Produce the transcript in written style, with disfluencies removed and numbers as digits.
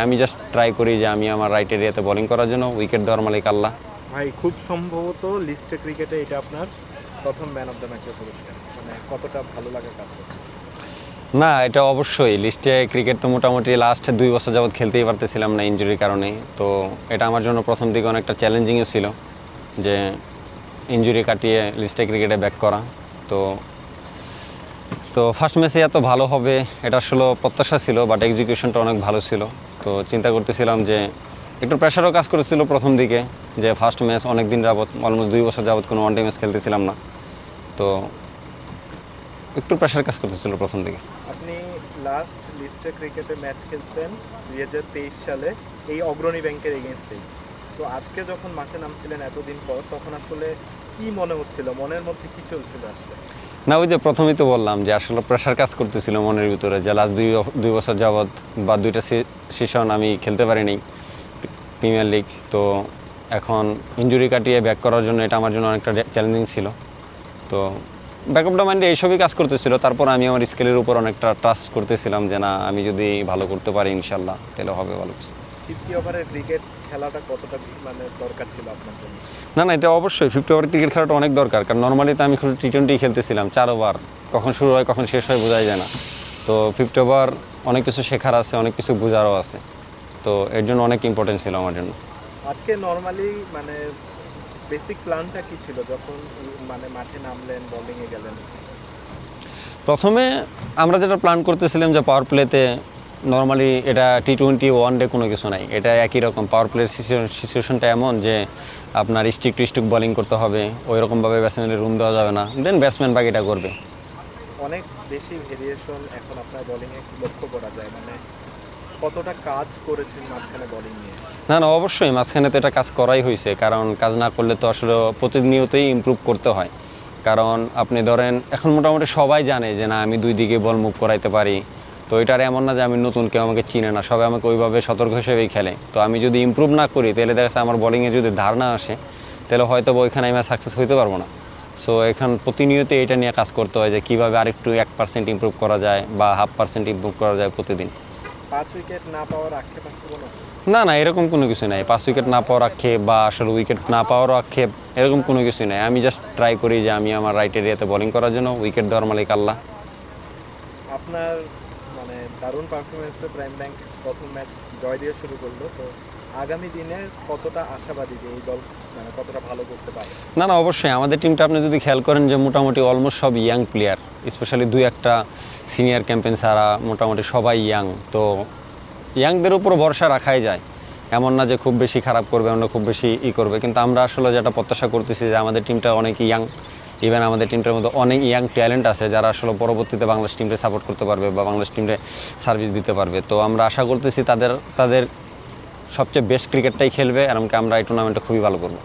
আমি just try করি যে আমি আমার রাইট এরিয়াতে বোলিং করার জন্য, উইকেট দেওয়ার মালিক আল্লাহ। ভাই খুব সম্ভবত লিস্টে ক্রিকেটে এটা আপনার প্রথম ম্যান অফ দ্য ম্যাচের পুরস্কার, মানে কতটা ভালো লাগা কাজ করছে? না, এটা অবশ্যই লিস্টে ক্রিকেট তো মোটামুটি লাস্ট 2 বছর যাবৎ খেলতেই পারতেছিলাম না ইনজুরির কারণে। তো এটা আমার জন্য প্রথম দিকে অনেকটা চ্যালেঞ্জিংও ছিল যে ইনজুরি কাটিয়ে লিস্টে ক্রিকেটে ব্যাক করা। তো তো ফার্স্ট ম্যাচে এত ভালো হবে এটা আসলে প্রত্যাশা ছিল, বাট এক্সিকিউশনটা অনেক ভালো ছিল। তো চিন্তা করতেছিলাম যে একটু প্রেশারও কাজ করেছিল প্রথম দিকে, যে ফার্স্ট ম্যাচ অনেক দিন যাবৎ অলমোস্ট 2 বছর যাবৎ কোনো ওয়ানডে ম্যাচ খেলতেছিলাম না। তো একটু প্রেশার কাজ করতেছিল প্রথম দিকে। আপনি লাস্ট লিস্টে ক্রিকেটে ম্যাচ খেলছেন 2023 সালে এই অগ্রণী ব্যাংকের এগেনস্টেই। তো আজকে যখন মাঠে নামছিলেন এতদিন পর, তখন আসলে কি মনে হচ্ছিল, মনের মধ্যে কি চলছিল আসলে? না, ওই যে প্রথমেই তো বললাম যে আসলে প্রেশার কাজ করতেছিল মনের ভিতরে, যে লাস্ট 2 বছর যাবৎ বা 2টা সিজন আমি খেলতে পারিনি প্রিমিয়ার লিগ। তো এখন ইনজুরি কাটিয়ে ব্যাক করার জন্য এটা আমার জন্য অনেকটা চ্যালেঞ্জিং ছিল। তো ব্যাকআপটা মাইন্ডে এইসবই কাজ করতেছিল। তারপর আমি আমার স্কিলের উপর অনেকটা ট্রাস্ট করতেছিলাম যে না, আমি যদি ভালো করতে পারি ইনশাল্লাহ তাহলে হবে ভালো কিছু। 50 ওভারের ক্রিকেট খেলাটা কতটা মানে দরকার ছিল আপনার জন্য? না, এটা অবশ্যই 50 ওভার ক্রিকেট খেলাটা অনেক দরকার, কারণ নর্মালি তো আমি শুধু টি20 খেলতেছিলাম 4 ওভার, কখন শুরু হয় কখন শেষ হয় বোঝাই যায় না। তো 50 ওভার অনেক কিছু শেখার আছে, অনেক কিছু বোঝারও আছে। তো এর জন্য অনেক ইম্পর্টেন্ট ছিল আমার জন্য। আজকে নর্মালি মানে বেসিক প্ল্যানটা কি ছিল যখন মানে মাঠে নামলেন, বোলিংয়ে গেলেন? প্রথমে আমরা যেটা প্ল্যান করতেছিলাম যে পাওয়ার প্লেতে নর্মালি এটা টি20 ওয়ানডে কোনো কিছু নাই, এটা একই রকম। পাওয়ার প্লের সিচুয়েশনটা এমন যে আপনার স্টিক টু স্টিক বোলিং করতে হবে, ওই রকমভাবে ব্যাটসম্যানের রুম দেওয়া যাবে না, দেন ব্যাটসম্যান বাকিটা করবে। অনেক বেশি ভেরিয়েশন এখন আপনার বোলিংয়ে লক্ষ্য করা যায়, মানে কতটা কাজ করেছেন মাঝখানে বোলিং নিয়ে? না, অবশ্যই মাঝখানে তো এটা কাজ করাই হয়েছে, কারণ কাজ না করলে তো আসলে প্রতিনিয়তই ইমপ্রুভ করতে হয়। কারণ আপনি ধরেন এখন মোটামুটি সবাই জানে যে না, আমি 2 দিকে বল মুভ করাইতে পারি। তো এটার এমন না যে আমি নতুন, কেউ আমাকে চিনে না, সবাই আমাকে ওইভাবে সতর্ক হিসেবেই খেলে। তো আমি যদি ইমপ্রুভ না করি তাহলে দেখা যাচ্ছে আমার বোলিংয়ে যদি ধার না আসে, তাহলে হয়তো ওইখানে আমি সাকসেস হইতে পারবো না। সো এখন প্রতিনিয়ত এটা নিয়ে কাজ করতে হয় যে কীভাবে আরেকটু 1% ইমপ্রুভ করা যায় বা 0.5% ইমপ্রুভ করা যায় প্রতিদিন। 5 উইকেট না পাওয়ার আক্ষেপ আছে কোনো? না, এরকম কোনো কিছু নাই। 5 উইকেট না পাওয়ার আক্ষেপ বা আসলে উইকেট না পাওয়ারও আক্ষেপ, এরকম কোনো কিছুই নাই। আমি জাস্ট ট্রাই করি যে আমি আমার রাইট এরিয়াতে বোলিং করার জন্য, উইকেট দেওয়ার মালিক আল্লাহ। আপনার মানে দারুণ পারফরমেন্সে প্রাইম ব্যাংক প্রথম ম্যাচ জয় দিয়ে শুরু করলো, তো আগামী দিনে কতটা আশাবাদী যে এই দল মানে কতটা ভালো করতে পারে? না, অবশ্যই আমাদের টিমটা আপনি যদি খেয়াল করেন যে মোটামুটি অলমোস্ট সব ইয়াং প্লেয়ার, স্পেশালি 2-1টা সিনিয়র ক্যাম্পেন ছাড়া মোটামুটি সবাই ইয়াং। তো ইয়াংদের উপর ভরসা রাখাই যায়, এমন না যে খুব বেশি খারাপ করবে, আমরা খুব বেশি করবে। কিন্তু আমরা আসলে যেটা প্রত্যাশা করতেছি যে আমাদের টিমটা অনেক ইয়াং, ইভেন আমাদের টিমটার মধ্যে অনেক ইয়াং ট্যালেন্ট আছে যারা আসলে পরবর্তীতে বাংলাদেশ টিমকে সাপোর্ট করতে পারবে বা বাংলাদেশ টিমকে সার্ভিস দিতে পারবে। তো আমরা আশা করতেছি তাদের সবচেয়ে বেস্ট ক্রিকেটটাই খেলবে, এমনকি আমরা এই টুর্নামেন্টে খুবই ভালো করবো।